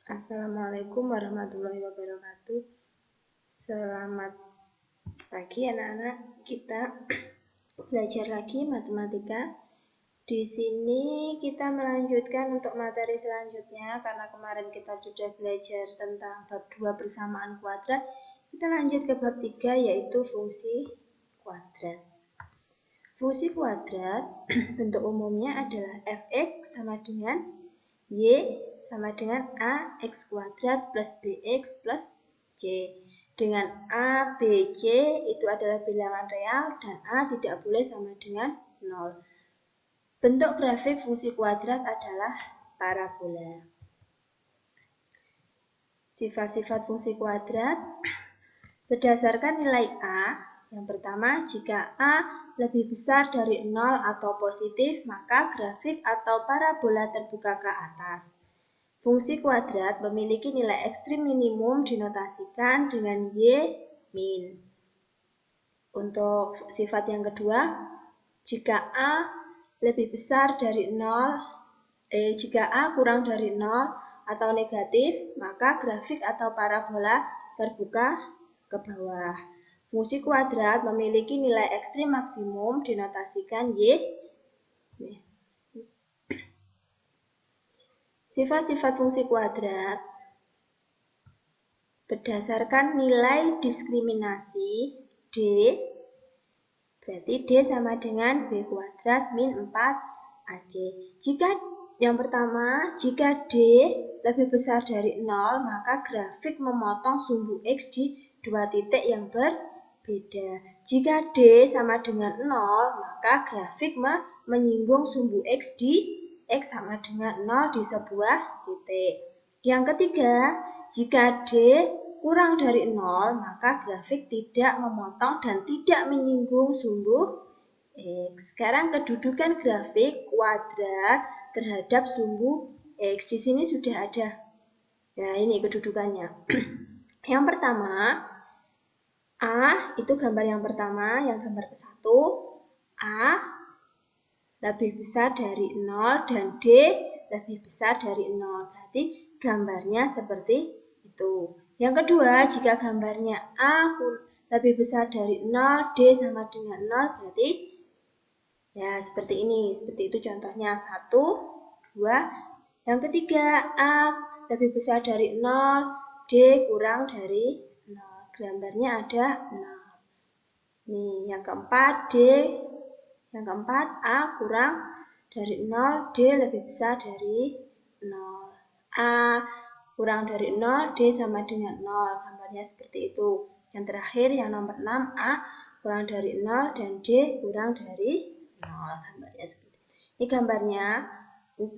Assalamualaikum warahmatullahi wabarakatuh. Selamat pagi anak-anak. Kita belajar lagi matematika. Di sini kita melanjutkan untuk materi selanjutnya karena kemarin kita sudah belajar tentang bab 2 persamaan kuadrat. Kita lanjut ke bab 3 yaitu fungsi kuadrat. Fungsi kuadrat bentuk umumnya adalah f(x) sama dengan y sama dengan ax kuadrat plus bx plus c. Dengan a, b, c itu adalah bilangan real dan a tidak boleh sama dengan 0. Bentuk grafik fungsi kuadrat adalah parabola. Sifat-sifat fungsi kuadrat berdasarkan nilai a. Yang pertama, jika a lebih besar dari 0 atau positif, maka grafik atau parabola terbuka ke atas. Fungsi kuadrat memiliki nilai ekstrim minimum dinotasikan dengan y min. Untuk sifat yang kedua, jika a lebih besar dari 0, jika a kurang dari 0 atau negatif, maka grafik atau parabola terbuka ke bawah. Fungsi kuadrat memiliki nilai ekstrim maksimum dinotasikan y. Sifat-sifat fungsi kuadrat berdasarkan nilai diskriminasi D, berarti D sama dengan B kuadrat min 4AC. Jika yang pertama, jika D lebih besar dari 0, maka grafik memotong sumbu X di dua titik yang berbeda. Jika D sama dengan 0, maka grafik menyinggung sumbu X di X sama dengan 0 di sebuah titik. Yang ketiga, jika D kurang dari 0, maka grafik tidak memotong dan tidak menyinggung sumbu X. Sekarang kedudukan grafik kuadrat terhadap sumbu X. Di sini sudah ada. Nah, ini kedudukannya. Yang pertama, A itu gambar yang pertama, yang gambar ke-1. A lebih besar dari 0 dan D lebih besar dari 0. Berarti gambarnya seperti itu. Yang kedua, jika gambarnya A lebih besar dari 0, D sama dengan 0, berarti ya seperti ini. Seperti itu contohnya. 1, 2. Yang ketiga, A lebih besar dari 0, D kurang dari 0. Gambarnya ada 0. Nih, yang keempat, yang keempat, A kurang dari 0, D lebih besar dari 0. A kurang dari 0, D sama dengan 0. Gambarnya seperti itu. Yang terakhir, yang nomor 6, A kurang dari 0 dan D kurang dari 0. Gambarnya seperti itu. Ini gambarnya.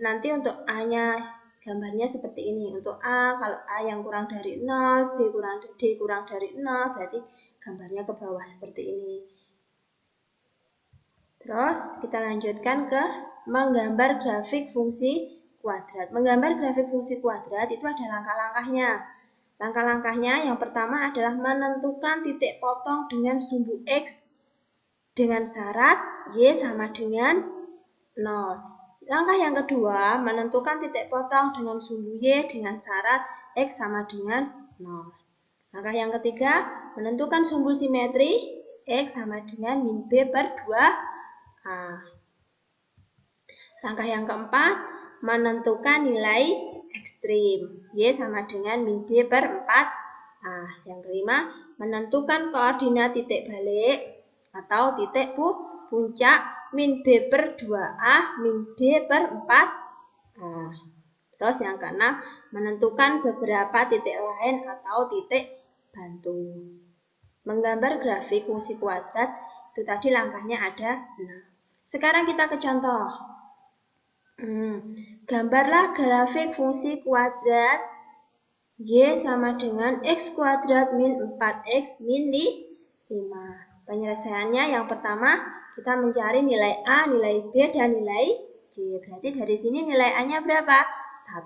Nanti untuk A-nya gambarnya seperti ini. Untuk A, kalau A yang kurang dari 0, D kurang dari 0, berarti gambarnya ke bawah seperti ini. Terus kita lanjutkan ke menggambar grafik fungsi kuadrat. Menggambar grafik fungsi kuadrat itu ada langkah-langkahnya. Langkah-langkahnya yang pertama adalah menentukan titik potong dengan sumbu X dengan syarat Y sama dengan 0. Langkah yang kedua, menentukan titik potong dengan sumbu Y dengan syarat X sama dengan 0. Langkah yang ketiga, menentukan sumbu simetri X sama dengan min B per 2A. Langkah yang keempat, menentukan nilai ekstrim Y sama dengan min D per 4A. Yang kelima, menentukan koordinat titik balik atau titik puncak min B per 2A min D per 4A. Terus yang keenam, menentukan beberapa titik lain atau titik bantu. Menggambar grafik fungsi kuadrat itu tadi langkahnya ada 6. Sekarang kita ke contoh. Gambarlah grafik fungsi kuadrat Y sama dengan X kuadrat min 4X min 5. Penyelesaiannya yang pertama, kita mencari nilai A, nilai B, dan nilai G. Berarti dari sini nilai A-nya berapa?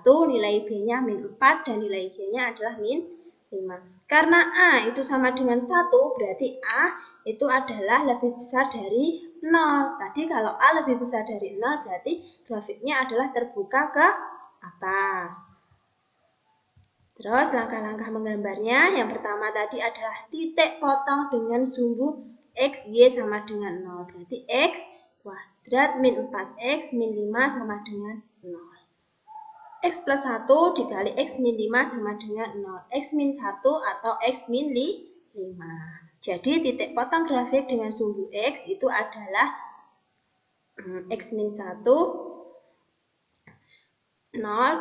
1, nilai B-nya min 4, dan nilai G-nya adalah min 5. Karena A itu sama dengan 1, berarti A itu adalah lebih besar dari 0. Tadi kalau A lebih besar dari 0, berarti grafiknya adalah terbuka ke atas. Terus langkah-langkah menggambarnya, yang pertama tadi adalah titik potong dengan sumbu X, Y sama dengan 0. Berarti X kuadrat min 4X min 5 sama dengan 0. X plus 1 dikali X min 5 sama dengan 0. X min 1 atau X min 5. Jadi titik potong grafik dengan sumbu X itu adalah X min 1, 0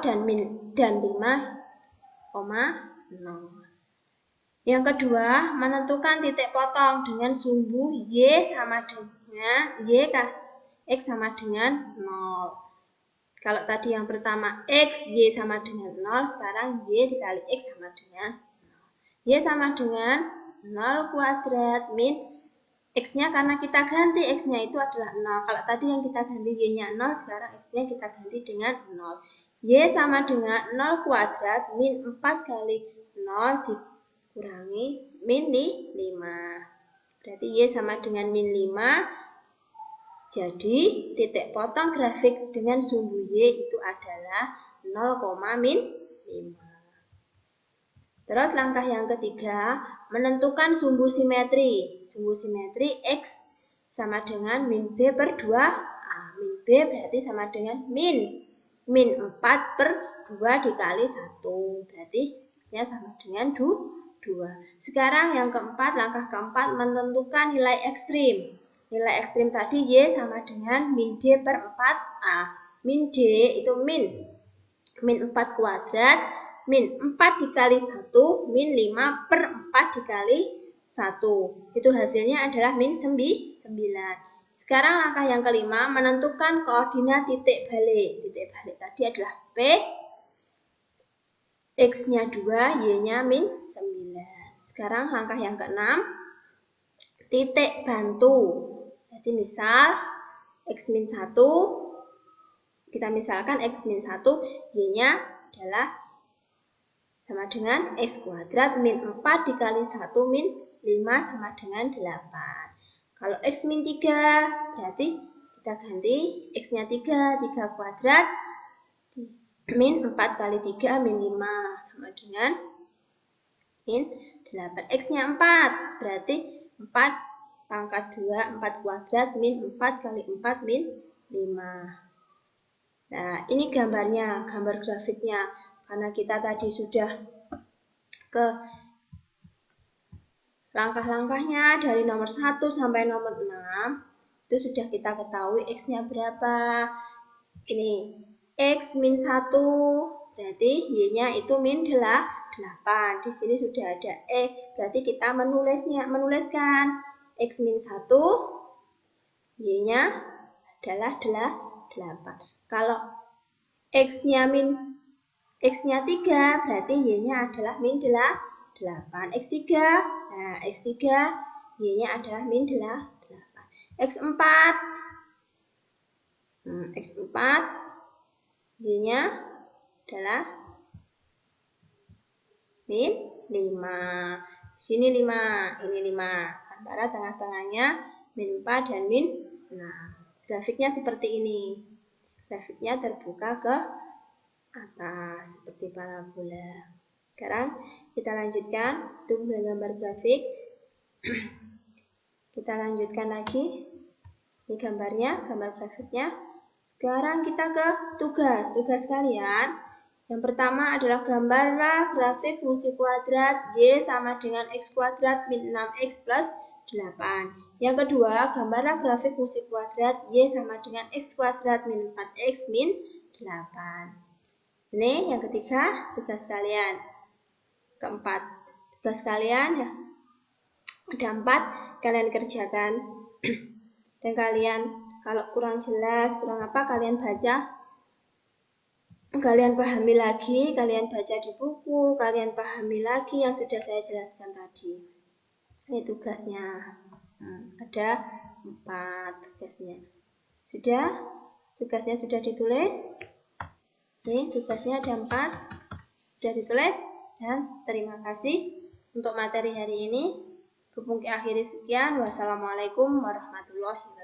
dan 5, 0. Yang kedua, menentukan titik potong dengan sumbu Y sama dengan X sama dengan 0. Kalau tadi yang pertama X, Y sama dengan 0, sekarang Y dikali X sama dengan 0. Y sama dengan 0 kuadrat min X-nya karena kita ganti X-nya itu adalah 0. Kalau tadi yang kita ganti Y-nya 0, sekarang X-nya kita ganti dengan 0. Y sama dengan 0 kuadrat min 4 kali 0 dikurangi min 5. Berarti Y sama dengan min 5. Jadi titik potong grafik dengan sumbu Y itu adalah 0, min 5. Terus langkah yang ketiga, menentukan sumbu simetri. Sumbu simetri X sama dengan min B per 2A. Min B berarti sama dengan min 4 per 2 dikali 1. Berarti X-nya sama dengan 2. Sekarang yang keempat, langkah keempat, menentukan nilai ekstrim. Nilai ekstrim tadi Y sama dengan min D per 4A. Min D itu min 4 kuadrat, min 4 dikali 1, min 5 per 4 dikali 1. Itu hasilnya adalah min 9. Sekarang langkah yang kelima, menentukan koordinat titik balik. Titik balik tadi adalah P, X-nya 2, Y-nya min 9. Sekarang langkah yang keenam, titik bantu. Jadi misal X min 1, kita misalkan X min 1, Y-nya adalah sama dengan X kuadrat min 4 dikali 1 min 5 sama dengan 8. Kalau X min 3, berarti kita ganti X-nya 3 kuadrat min 4 kali 3 min 5 sama dengan min 8. X-nya 4, berarti 4 pangkat 2, 4 kuadrat min 4 kali 4 min 5. Nah, ini gambarnya, gambar grafiknya. Karena kita tadi sudah ke langkah-langkahnya dari nomor 1 sampai nomor 6, itu sudah kita ketahui X-nya berapa. Ini X min 1, berarti Y-nya itu min 8. Di sini sudah ada berarti kita menuliskan X min 1, Y-nya adalah 8. Kalau X-nya 3, berarti Y-nya adalah min 8. X3, nah X3, Y-nya adalah min 8. X4, Y-nya adalah min 5. Sini 5, ini 5. Antara tengah-tengahnya min 4 dan min 6. Grafiknya seperti ini. Grafiknya terbuka ke atas seperti parabola. Sekarang kita lanjutkan untuk menggambar grafik. Kita lanjutkan lagi. Ini gambarnya, gambar grafiknya. Sekarang kita ke tugas. Tugas kalian. Yang pertama adalah gambarlah grafik fungsi kuadrat Y sama dengan X kuadrat min 6X plus 8. Yang kedua, gambarlah grafik fungsi kuadrat Y sama dengan X kuadrat min 4X min 8. Ini yang ketiga, tugas kalian. Keempat, tugas kalian ya ada 4, kalian kerjakan. Dan kalian kalau kurang jelas, kurang apa, kalian baca, kalian pahami lagi, kalian baca di buku, kalian pahami lagi yang sudah saya jelaskan tadi. Ini tugasnya. Ada 4 tugasnya. Tugasnya sudah ditulis. Ini tugasnya ada 4, sudah ditulis. Dan terima kasih untuk materi hari ini. Akhiri sekian. Wassalamualaikum warahmatullahi wabarakatuh.